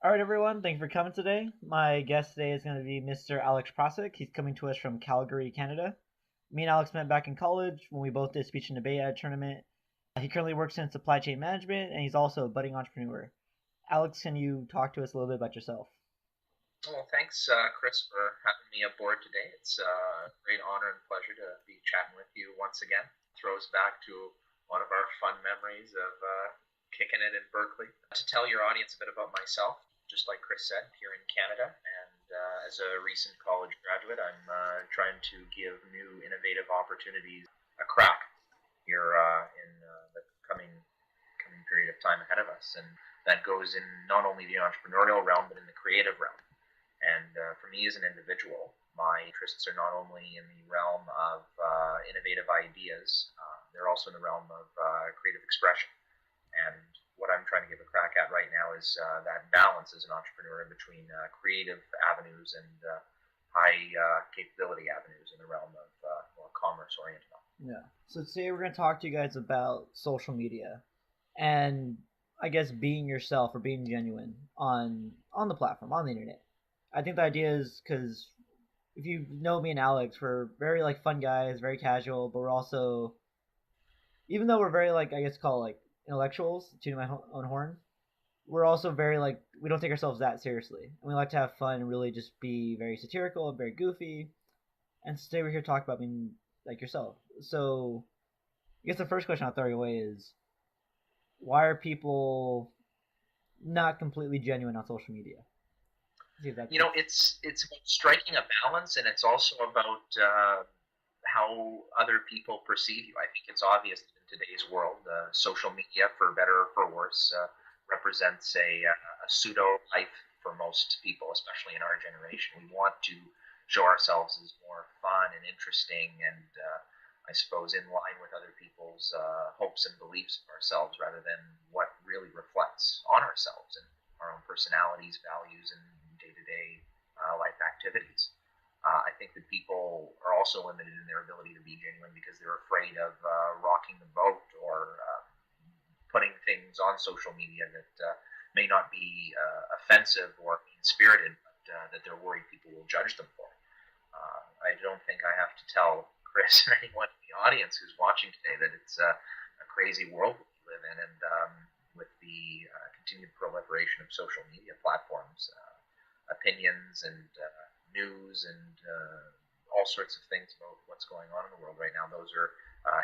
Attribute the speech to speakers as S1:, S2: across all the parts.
S1: All right, everyone. Thanks for coming today. My guest today is going to be Mr. Alex Procyk. He's coming to us from Calgary, Canada. Me and Alex met back in college when we both did speech and debate at a tournament. He currently works in supply chain management, and he's also a budding entrepreneur. Alex, can you talk to us a little bit about yourself?
S2: Well, thanks, Chris, for having me aboard today. It's a great honor and pleasure to be chatting with you once again. Throws back to one of our fun memories of kicking it in Berkeley. To tell your audience a bit about myself, just like Chris said, here in Canada, and as a recent college graduate, I'm trying to give new innovative opportunities a crack here in the coming period of time ahead of us, and that goes in not only the entrepreneurial realm but in the creative realm. And for me as an individual, my interests are not only in the realm of innovative ideas, they're also in the realm of creative expression. And what I'm trying to give a crack at right now is that balance as an entrepreneur between creative avenues and high capability avenues in the realm of more commerce oriented.
S1: Yeah. So today we're going to talk to you guys about social media and I guess being yourself or being genuine on the platform, on the internet. I think the idea is because if you know me and Alex, we're very like fun guys, very casual, but we're also, even though we're very like I guess call like intellectuals, to my own horn, we're also very like we don't take ourselves that seriously, and we like to have fun and really just be very satirical and very goofy. And today we're here to talk about being like yourself. So I guess the first question I'll throw your way is, why are people not completely genuine on social media?
S2: It's about striking a balance, and it's also about how other people perceive you. I think it's obvious that in today's world, social media, for better or for worse, represents a pseudo life for most people, especially in our generation. We want to show ourselves as more fun and interesting, and I suppose in line with other people's hopes and beliefs of ourselves, rather than what really reflects on ourselves and our own personalities, values, and day-to-day life activities. I think that people are also limited in their ability to be genuine because they're afraid of rocking the boat or putting things on social media that may not be offensive or mean-spirited, but that they're worried people will judge them for. I don't think I have to tell Chris or anyone in the audience who's watching today that it's a crazy world we live in, and with the continued proliferation of social media platforms, opinions and news and all sorts of things about what's going on in the world right now. Those are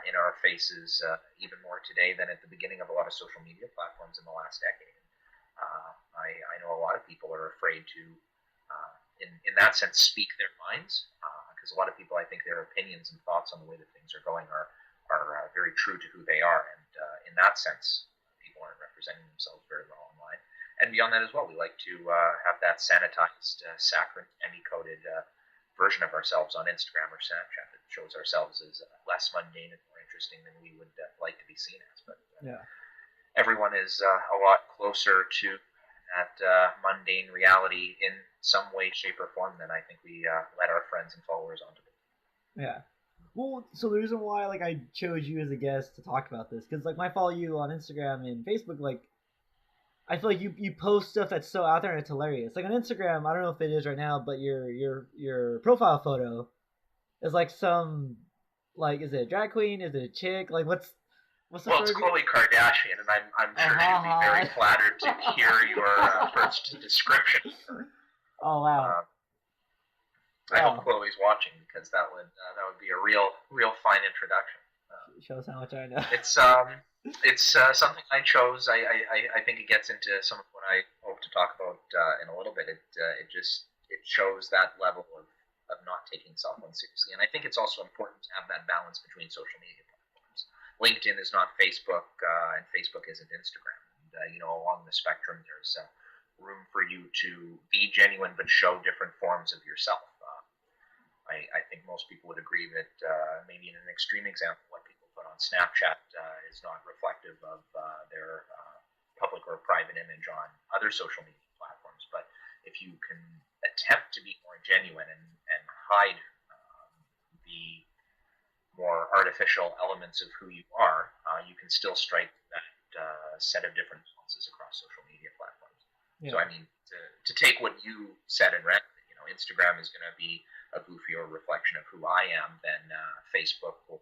S2: in our faces even more today than at the beginning of a lot of social media platforms in the last decade. I know a lot of people are afraid to, in that sense, speak their minds, because a lot of people, I think, their opinions and thoughts on the way that things are going are very true to who they are, and in that sense, people aren't representing themselves very well online. And beyond that as well, we like to have that sanitized, saccharine, candy-coated version of ourselves on Instagram or Snapchat that shows ourselves as less mundane and more interesting than we would like to be seen as. But
S1: yeah,
S2: everyone is a lot closer to that mundane reality in some way, shape, or form than I think we let our friends and followers onto it.
S1: yeah. Well, so the reason why like I chose you as a guest to talk about this, because like I follow you on Instagram and Facebook, like I feel like you post stuff that's so out there and it's hilarious. Like on Instagram, I don't know if it is right now, but your profile photo is like some like is it a drag queen? Is it a chick? Like what's the
S2: Well, it's
S1: story?
S2: Khloe Kardashian, and I'm sure she'd be very flattered to hear your first description.
S1: Oh wow.
S2: I hope Chloe's watching, because that would be a real fine introduction.
S1: Shows how much I know.
S2: It's something I chose. I think it gets into some of what I hope to talk about in a little bit. It shows that level of not taking someone seriously, and I think it's also important to have that balance between social media platforms. LinkedIn is not Facebook, and Facebook isn't Instagram. And, along the spectrum, there's room for you to be genuine but show different forms of yourself. I think most people would agree that maybe in an extreme example, what people put on Snapchat is not reflective of their public or private image on other social media platforms. But if you can attempt to be more genuine and hide the more artificial elements of who you are, you can still strike that set of different balances across social media platforms. So
S1: Yeah.
S2: I mean, to take what you said and read, Instagram is going to be a goofier reflection of who I am than Facebook or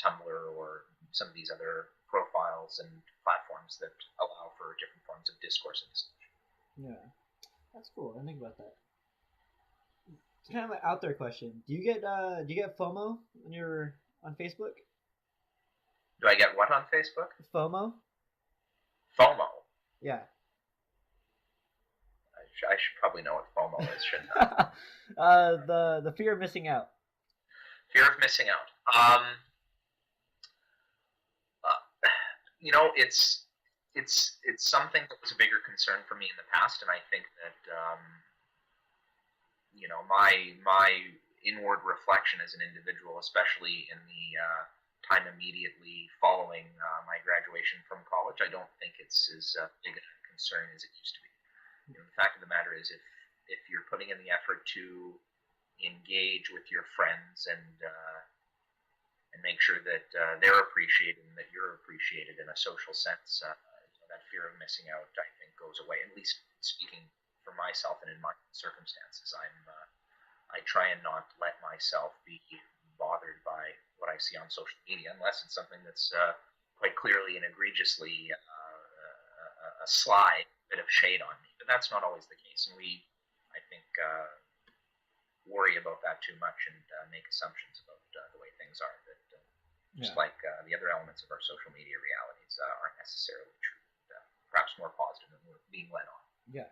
S2: Tumblr or some of these other profiles and platforms that allow for different forms of discourse and discussion.
S1: Yeah. That's cool. I think about that. It's kind of an out there question. Do you get FOMO when you're on Facebook?
S2: Do I get what on Facebook?
S1: FOMO?
S2: FOMO.
S1: Yeah.
S2: I should probably know what FOMO is, shouldn't I?
S1: The fear of missing out.
S2: Fear of missing out. It's something that was a bigger concern for me in the past, and I think that my inward reflection as an individual, especially in the time immediately following my graduation from college, I don't think it's as big a concern as it used to be. The fact of the matter is, if you're putting in the effort to engage with your friends and make sure that they're appreciated and that you're appreciated in a social sense, that fear of missing out, I think, goes away. At least speaking for myself and in my circumstances, I try and not let myself be bothered by what I see on social media, unless it's something that's quite clearly and egregiously a sly bit of shade on me. But that's not always the case, and I think, worry about that too much and make assumptions about the way things are. That just like the other elements of our social media realities aren't necessarily true. Perhaps more positive than we're being led on.
S1: Yeah.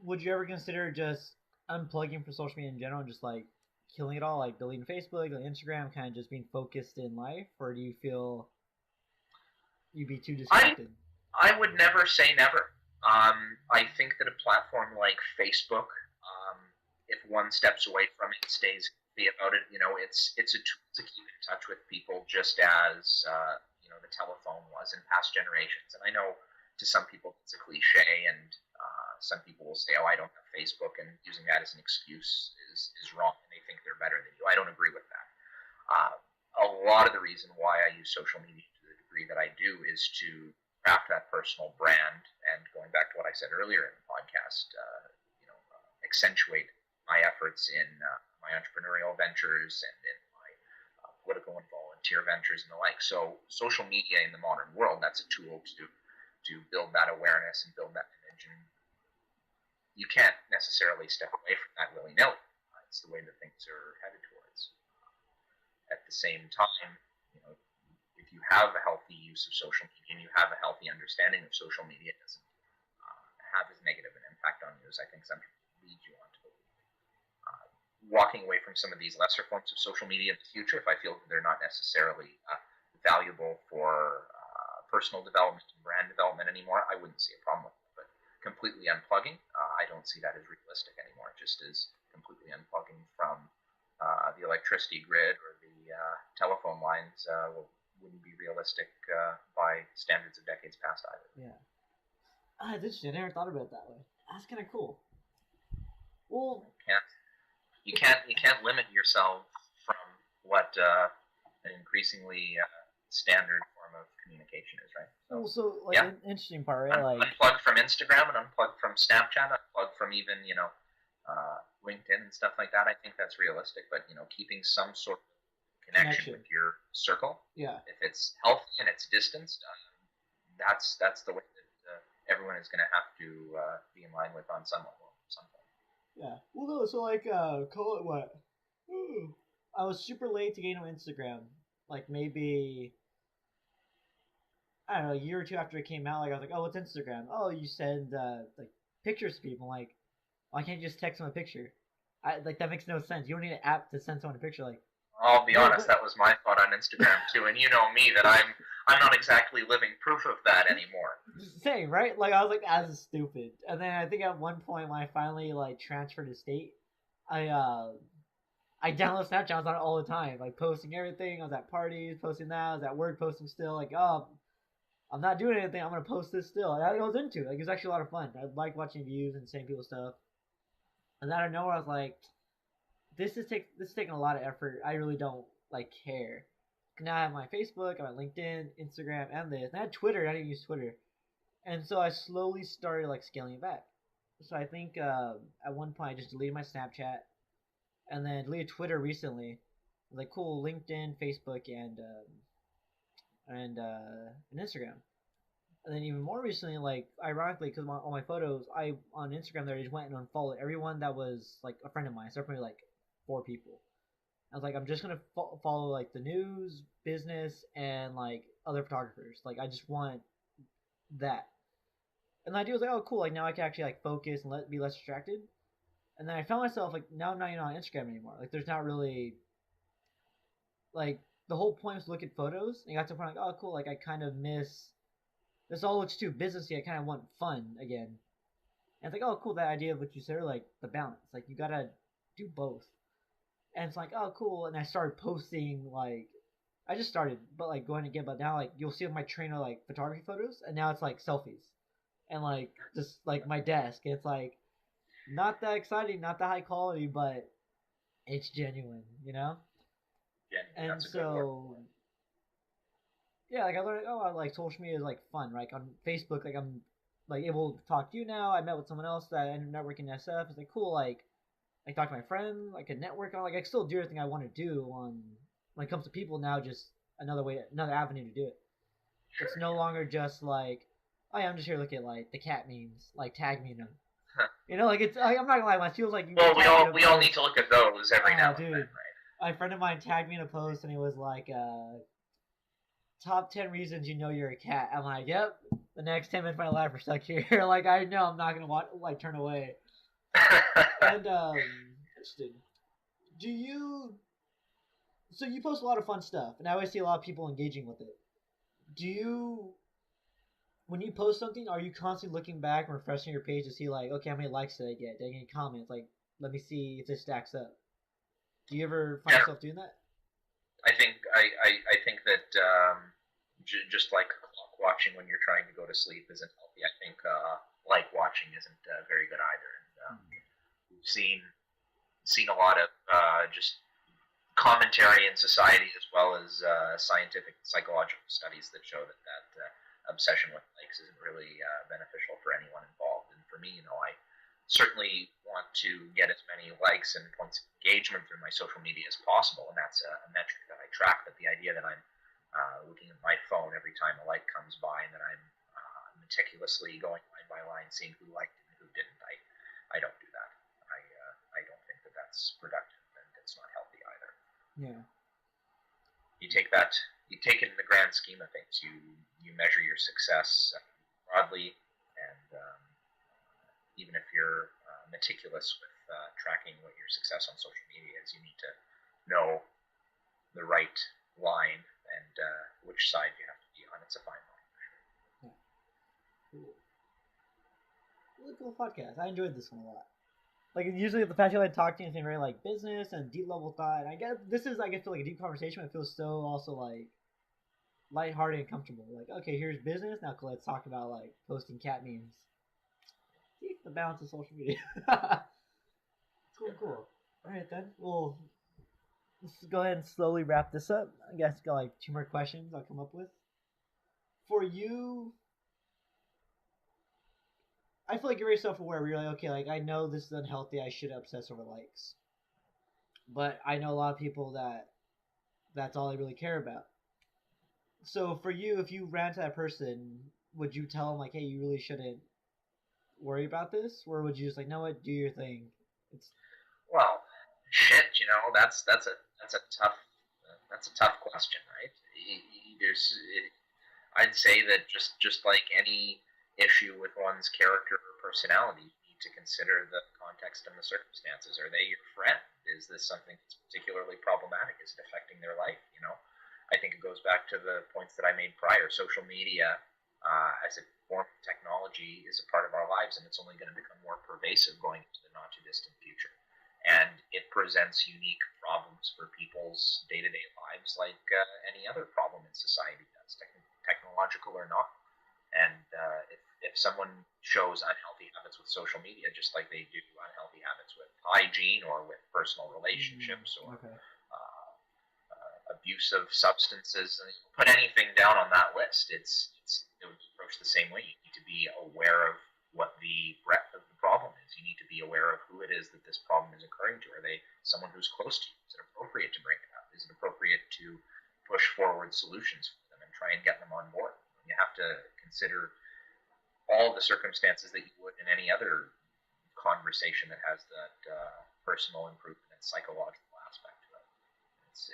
S1: Would you ever consider just unplugging from social media in general and just like killing it all, like deleting Facebook, deleting Instagram, kind of just being focused in life, or do you feel you'd be too distracted?
S2: I would never say never. I think that a platform like Facebook, if one steps away from it, stays about it, it's a tool to keep in touch with people, just as the telephone was in past generations. And I know to some people it's a cliche, and some people will say, "Oh, I don't have Facebook," and using that as an excuse is wrong, and they think they're better than you. I don't agree with that. A lot of the reason why I use social media to the degree that I do is to craft that personal brand, and going back to what I said earlier in the podcast, accentuate my efforts in my entrepreneurial ventures and in my political and volunteer ventures and the like. So social media in the modern world, that's a tool to build that awareness and build that image. And you can't necessarily step away from that willy-nilly. It's the way that things are headed towards. At the same time, if you have a healthy use of social media and you have a healthy understanding of social media, it doesn't have as negative an impact on you as I think some people lead you on to believe. Walking away from some of these lesser forms of social media in the future, if I feel that they're not necessarily valuable for personal development and brand development anymore, I wouldn't see a problem with it. But completely unplugging, I don't see that as realistic anymore, just as completely unplugging from the electricity grid or the telephone lines wouldn't be realistic by standards of decades past either.
S1: Yeah. That's interesting. I never thought about it that way. That's kind of cool. Well,
S2: you can't limit yourself from what an increasingly standard form of communication is, right?
S1: So like an interesting part, right? Like
S2: unplug from Instagram and unplug from Snapchat, unplug from even LinkedIn and stuff like that. I think that's realistic, but keeping some sort of connection with your circle.
S1: Yeah.
S2: If it's healthy and it's distanced, that's the way that everyone is going to have to be in line with on some level.
S1: Yeah. Well, no. So like, call it what? I was super late to get on Instagram. Like maybe I don't know, a year or two after it came out. Like I was like, oh, what's Instagram? Oh, you send like pictures to people. I'm like, why can't you just text them a picture? Like that makes no sense. You don't need an app to send someone a picture. Like,
S2: I'll be honest, that was my thought on Instagram too, and you know me that I'm not exactly living proof of that anymore.
S1: Same, right? Like I was like, "This is stupid." And then I think at one point when I finally like transferred to state, I downloaded Snapchat. I was on it all the time, like posting everything. I was at parties, posting that. I was at work, posting still. Like, oh, I'm not doing anything. I'm gonna post this still. And I was into it. Like, it was actually a lot of fun. I like watching views and seeing people's stuff. And then out of nowhere, I was like, this is taking a lot of effort. I really don't like care. Now I have my Facebook, I have my LinkedIn, Instagram, and this. And I had Twitter. I didn't use Twitter. And so I slowly started like scaling it back. So I think at one point I just deleted my Snapchat, and then deleted Twitter recently. Like cool, LinkedIn, Facebook, and Instagram. And then even more recently, like ironically, because all my photos, I on Instagram there I just went and unfollowed everyone that was like a friend of mine. So probably like 4 people. I was like, I'm just gonna follow like the news, business, and like other photographers. Like I just want that. And the idea was like, oh cool, like now I can actually like focus and be less distracted. And then I found myself like now I'm not even on Instagram anymore. Like there's not really like the whole point was to look at photos. And you got to the point like, oh cool, like I kind of miss this all looks too businessy. I kind of want fun again. And it's like, oh cool, that idea of what you said, like the balance. Like you gotta do both. And it's like, oh cool. And I started posting like I just started, but like going again. But now like you'll see my trainer like photography photos, and now it's like selfies, and like just like my desk. It's like not that exciting, not that high quality, but it's genuine, you know.
S2: Genuine,
S1: And
S2: that's a good word.
S1: so yeah, like I learned, oh, I like social media is like fun, right? On Facebook, like I'm like able to talk to you now. I met with someone else that I ended up networking SF. It's like cool, like talk to my friend, like a network on, like I still do everything I want to do on when it comes to people now. Just another avenue to do it.
S2: Sure.
S1: It's no longer just like, oh yeah, I'm just here looking at like the cat memes, like tag me in them. You know, like it's I'm not gonna lie, it feels like
S2: Well, we all need to look at those every now and then, right?
S1: A friend of mine tagged me in a post, and he was like, top 10 reasons you know you're a cat. I'm like, yep. The next 10 minutes of my life are stuck here. Like I know I'm not gonna like turn away. And interesting. Do you? So you post a lot of fun stuff, and I always see a lot of people engaging with it. Do you? When you post something, are you constantly looking back and refreshing your page to see like, okay, how many likes did I get? Did I get any comments? Like, let me see if this stacks up. Do you ever find yourself doing that?
S2: I think that just like clock watching when you're trying to go to sleep isn't healthy. I think like watching isn't very good either. And we've seen a lot of just commentary in society as well as scientific psychological studies that show that obsession with likes isn't really beneficial for anyone involved. And for me, I certainly want to get as many likes and points of engagement through my social media as possible, and that's a metric that I track. But the idea that I'm looking at my phone every time a like comes by, and that I'm meticulously going line by line, seeing who liked it and who didn't, I don't do that. I don't think that that's productive, and it's not healthy either.
S1: Yeah.
S2: You take it in the grand scheme of things. You measure your success broadly, and even if you're meticulous with tracking what your success on social media is, you need to know the right line and which side you have to be on. It's a fine line.
S1: Yeah. Cool. Really cool podcast. I enjoyed this one a lot. Like usually the fact that I talk to you is very like business and deep level thought. And I guess this is feel like a deep conversation. But it feels so also like lighthearted and comfortable. Like okay, here's business. Now let's talk about like posting cat memes. See the balance of social media. Cool. All right then. Well, let's go ahead and slowly wrap this up. I guess got like 2 more questions I'll come up with. For you, I feel like you're very self-aware. Where you're like, okay, like I know this is unhealthy. I should obsess over likes, but I know a lot of people that's all they really care about. So for you, if you ran to that person, would you tell them like, hey, you really shouldn't worry about this, or would you just like, no, what, do your thing? It's
S2: well, shit. That's a tough question, right? There's, I'd say that just like any issue with one's character or personality, you need to consider the context and the circumstances. Are they your friend? Is this something that's particularly problematic? Is it affecting their life? I think it goes back to the points that I made prior. Social media, as a form of technology, is a part of our lives, and it's only going to become more pervasive going into the not too distant future. And it presents unique problems for people's day-to-day lives, like any other problem in society does, technological or not. And if someone shows unhealthy habits with social media, just like they do unhealthy habits with hygiene or with personal relationships or abuse of substances, and put anything down on that list, it would be approached the same way. You need to be aware of what the breadth of the problem is. You need to be aware of who it is that this problem is occurring to. Are they someone who's close to you? Is it appropriate to bring it up? Is it appropriate to push forward solutions for them and try and get them on board? You have to consider all the circumstances that you would in any other conversation that has that personal improvement and psychological aspect to it.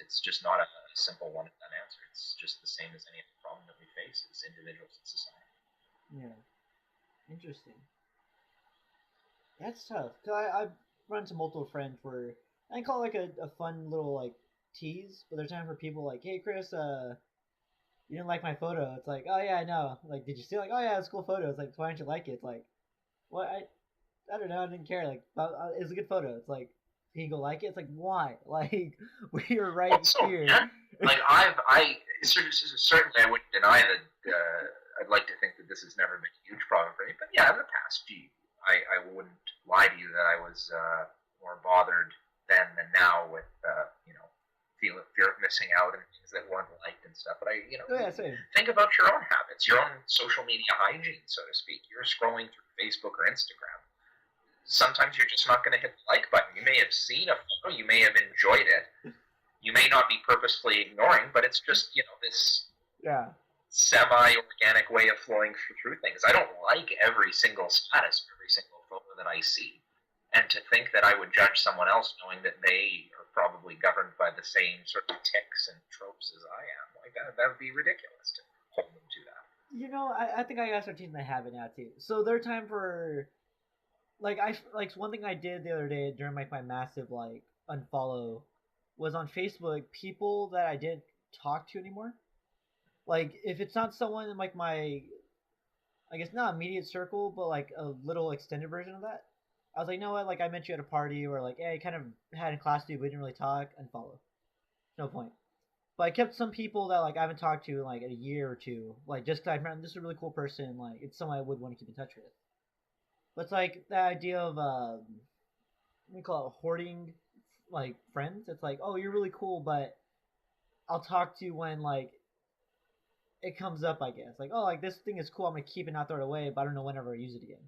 S2: It's just not a simple one and done answer. It's just the same as any other problem that we face as individuals in society.
S1: Yeah. Interesting. That's tough. Cause I've run into multiple friends where I call it like a fun little like tease, but there's time for people like, hey Chris, you didn't like my photo. It's like, oh yeah, I know. Like, did you see? Like, oh yeah, it's a cool photo. It's like, why didn't you like it? It's like, what? I don't know. I didn't care. Like, it was a good photo. It's like, can you go like it? It's like, why? Like, we are right
S2: also,
S1: here.
S2: Yeah. Like certainly I wouldn't deny that. I'd like to think that this has never been a huge problem for me, but yeah, in the past, I wouldn't lie to you that I was more bothered then than now with fear of missing out and things that weren't liked and stuff. But think about your own habits, your own social media hygiene, so to speak. You're scrolling through Facebook or Instagram. Sometimes you're just not going to hit the like button. You may have seen a photo, you may have enjoyed it. You may not be purposefully ignoring, but it's just this semi-organic way of flowing through things. I don't like every single status, every single photo that I see. And to think that I would judge someone else knowing that they are probably governed by the same sort of tics and tropes as I am, like that would be ridiculous to hold them to that.
S1: I think I gotta start teaching the habit now too. So there's time for one thing I did the other day during my massive unfollow was on Facebook, people that I didn't talk to anymore. Like, if it's not someone in my, I guess not immediate circle, but like a little extended version of that, I was like, you know what, like I met you at a party, or like, hey, I kind of had in class with you, but we didn't really talk, unfollow. No point. But I kept some people that like I haven't talked to in like a year or two, like just because I found this is a really cool person, like it's someone I would want to keep in touch with. But it's like that idea of we call it hoarding like friends. It's like, oh, you're really cool, but I'll talk to you when like it comes up, I guess. Like, oh, like this thing is cool, I'm gonna keep it, not throw it away, but I don't know whenever I use it again.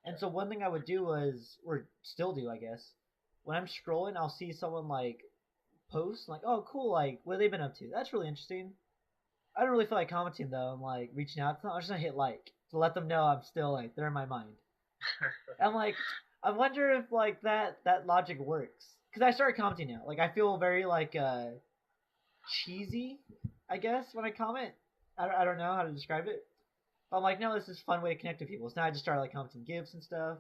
S1: And so one thing I would do was, or still do, I guess, when I'm scrolling, I'll see someone like post, like, oh, cool, like what have they been up to? That's really interesting. I don't really feel like commenting though. I'm like reaching out to them. I'm just gonna hit like to let them know I'm still like they're in my mind. I'm like, I wonder if like that logic works, because I started commenting now. Like I feel very like cheesy, I guess, when I comment. I don't know how to describe it. But I'm like, no, this is a fun way to connect with people. So now I just started like commenting gifs and stuff.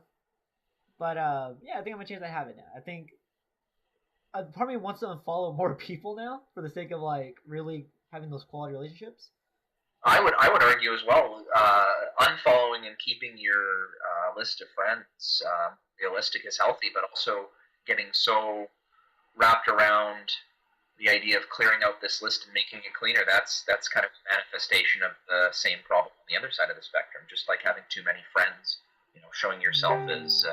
S1: But yeah, I think I'm gonna change that habit now. I think part of me wants to unfollow more people now for the sake of like really having those quality relationships.
S2: I would argue as well. Unfollowing and keeping your list of friends realistic is healthy, but also getting so wrapped around the idea of clearing out this list and making it cleaner, that's kind of a manifestation of the same problem on the other side of the spectrum. Just like having too many friends, showing yourself as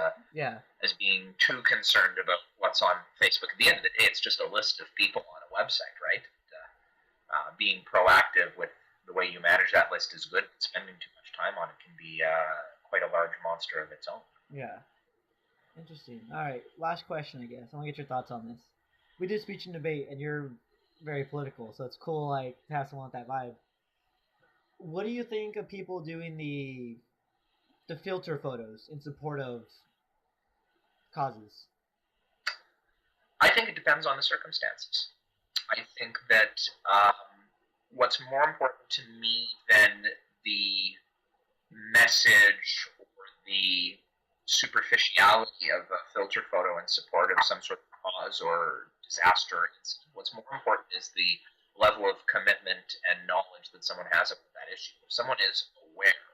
S2: being too concerned about what's on Facebook. At the end of the day, it's just a list of people on a website, right? Being proactive with the way you manage that list is good, but spending too much time on it can be quite a large monster of its own.
S1: Yeah. Interesting. All right, last question, I guess. I want to get your thoughts on this. We did speech and debate, and you're very political, so it's cool like to have someone with that vibe. What do you think of people doing the filter photos in support of causes?
S2: I think it depends on the circumstances. I think that what's more important to me than the message or the superficiality of a filter photo in support of some sort of cause or disaster incident. What's more important is the level of commitment and knowledge that someone has about that issue. If someone is aware,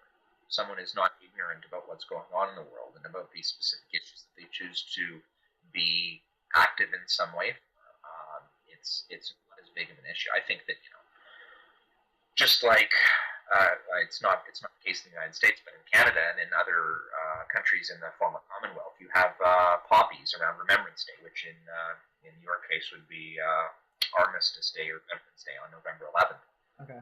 S2: someone is not ignorant about what's going on in the world and about these specific issues that they choose to be active in some way, it's not as big of an issue. I think that just like it's not the case in the United States, but in Canada and in other countries in the former Commonwealth, you have poppies around Remembrance Day, which in your case would be Armistice Day or Veterans Day on November 11th.
S1: Okay.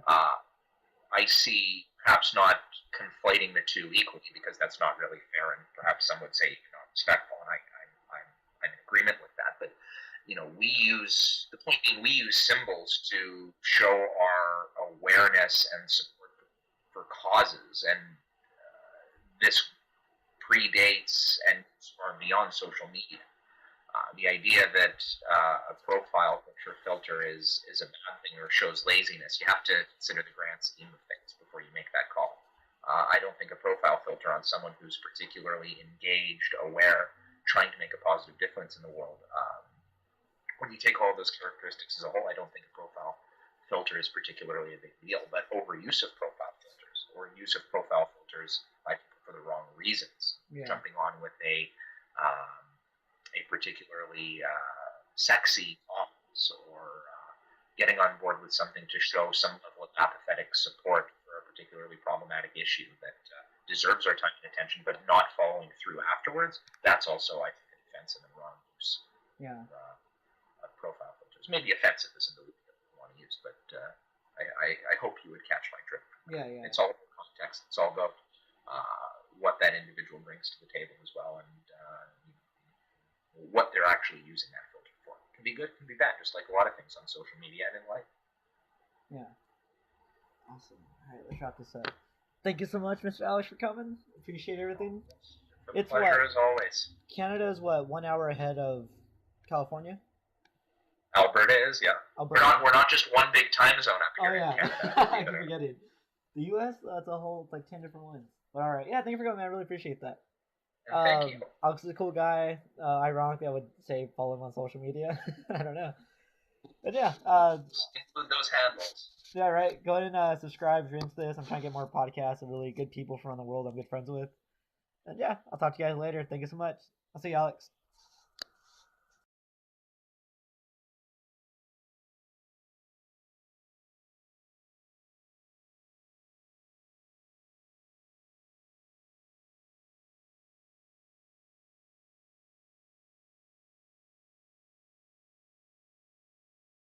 S2: I see perhaps not conflating the two equally, because that's not really fair, and perhaps some would say not respectful, and I'm in agreement with that. But the point being, we use symbols to show our awareness and support for causes, and this predates and far beyond social media. The idea that a profile picture filter is a bad thing or shows laziness, you have to consider the grand scheme of things before you make that call. I don't think a profile filter on someone who's particularly engaged, aware, trying to make a positive difference in the world, when you take all those characteristics as a whole, I don't think a profile filter is particularly a big deal. But overuse of profile filters, or use of profile filters by people for the wrong reasons, jumping on with a particularly sexy pose, or getting on board with something to show some level of apathetic support for a particularly problematic issue that deserves our time and attention, but not following through afterwards, that's also, I think, an offensive and wrong use of profile filters. Maybe offensive isn't the word that we want to use, but I hope you would catch my drift.
S1: Yeah.
S2: It's all about context. It's all about what that individual brings to the table as well, and what they're actually using that filter for. It can be good, it can be bad, just like a lot of things on social media and in life.
S1: Yeah. Awesome. All right, let's wrap this up. Thank you so much, Mr. Alex, for coming. Appreciate everything.
S2: It's a pleasure as always.
S1: Canada is 1 hour ahead of California?
S2: Alberta is, yeah. Alberta. We're not just one big time zone up here in Canada.
S1: I keep forgetting. The U.S., that's a whole, 10 different ones. But all right. Yeah, thank you for coming, man. I really appreciate that.
S2: Thank you.
S1: Alex is a cool guy. Ironically, I would say follow him on social media. I don't know. But yeah.
S2: Include those handles.
S1: Yeah, right. Go ahead and subscribe if you're into this. I'm trying to get more podcasts and really good people from around the world I'm good friends with. And yeah, I'll talk to you guys later. Thank you so much. I'll see you, Alex.